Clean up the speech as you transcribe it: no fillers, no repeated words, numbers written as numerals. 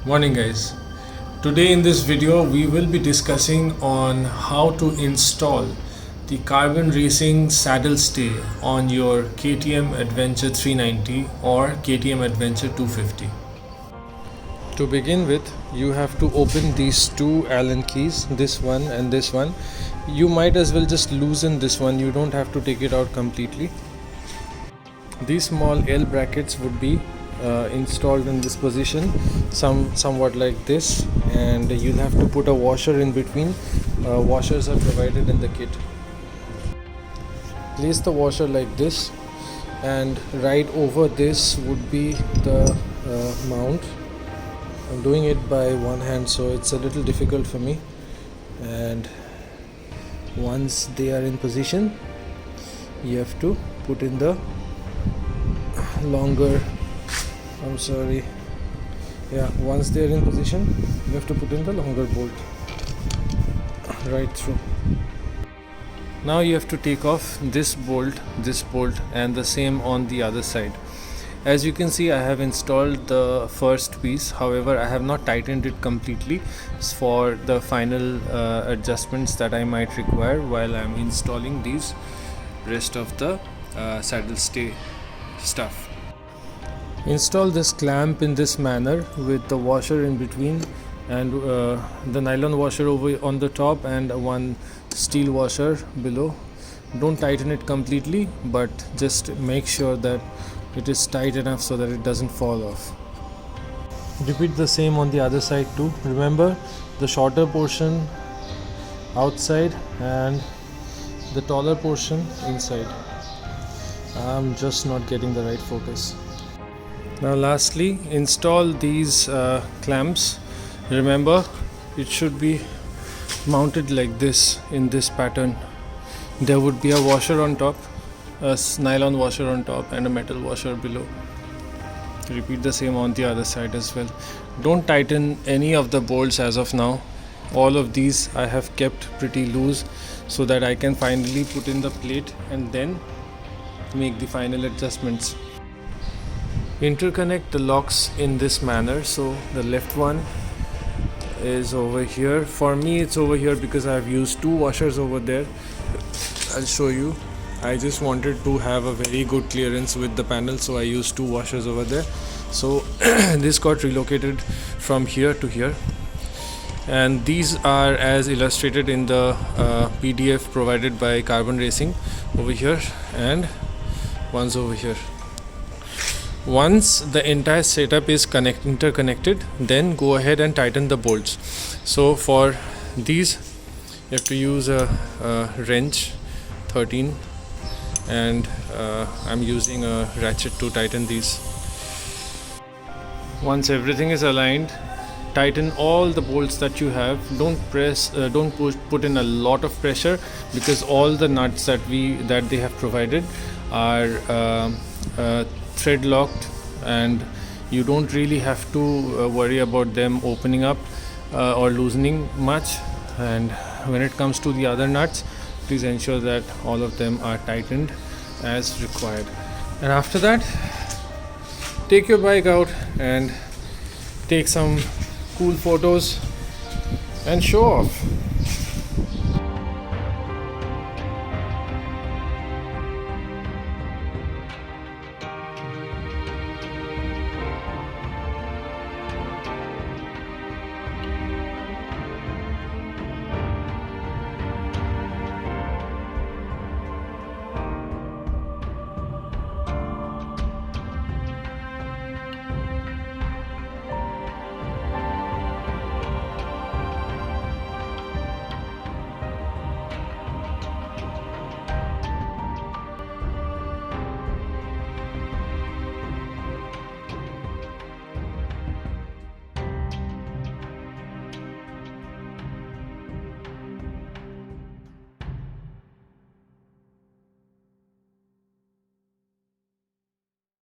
Morning guys. Today in this video we will be discussing on how to install the Carbon Racing saddle stay on your KTM Adventure 390 or KTM Adventure 250. To begin with, you have to open these two Allen keys, this one and this one. You might as well just loosen this one, you don't have to take it out completely. These small L brackets would be installed in this position, somewhat like this, and you'll have to put a washer in between. Washers are provided in the kit. Place the washer like this, and right over this would be the mount. I'm doing it by one hand, so it's a little difficult for me. And once they are in position, you have to put in the longer once they are in position, you have to put in the longer bolt right through. Now you have to take off this bolt, and the same on the other side. As you can see, I have installed the first piece, however I have not tightened it completely for the final adjustments that I might require while I am installing these rest of the saddle stay stuff. Install this clamp in this manner with the washer in between, and the nylon washer over on the top and one steel washer below. Don't tighten it completely, but just make sure that it is tight enough so that it doesn't fall off. Repeat the same on the other side too. Remember, the shorter portion outside and the taller portion inside. I'm just not getting the right focus. Now lastly, install these clamps. Remember, it should be mounted like this, in this pattern. There would be a washer on top, a nylon washer on top, and a metal washer below. Repeat the same on the other side as well. Don't tighten any of the bolts as of now. All of these I have kept pretty loose so that I can finally put in the plate and then make the final adjustments. Interconnect the locks in this manner. So the left one is over here. For me it's over here because I have used two washers over there. I'll show you. I just wanted to have a very good clearance with the panel, so I used two washers over there. So this got relocated from here to here, and these are as illustrated in the PDF provided by Carbon Racing over here, and one's over here. Once the entire setup is interconnected, then go ahead and tighten the bolts. So for these you have to use a wrench 13, and I'm using a ratchet to tighten these. Once everything is aligned, tighten all the bolts that you have. Don't put in a lot of pressure, because all the nuts that they have provided are thread locked, and you don't really have to worry about them opening up or loosening much. And when it comes to the other nuts, please ensure that all of them are tightened as required. And after that, take your bike out and take some cool photos and show off.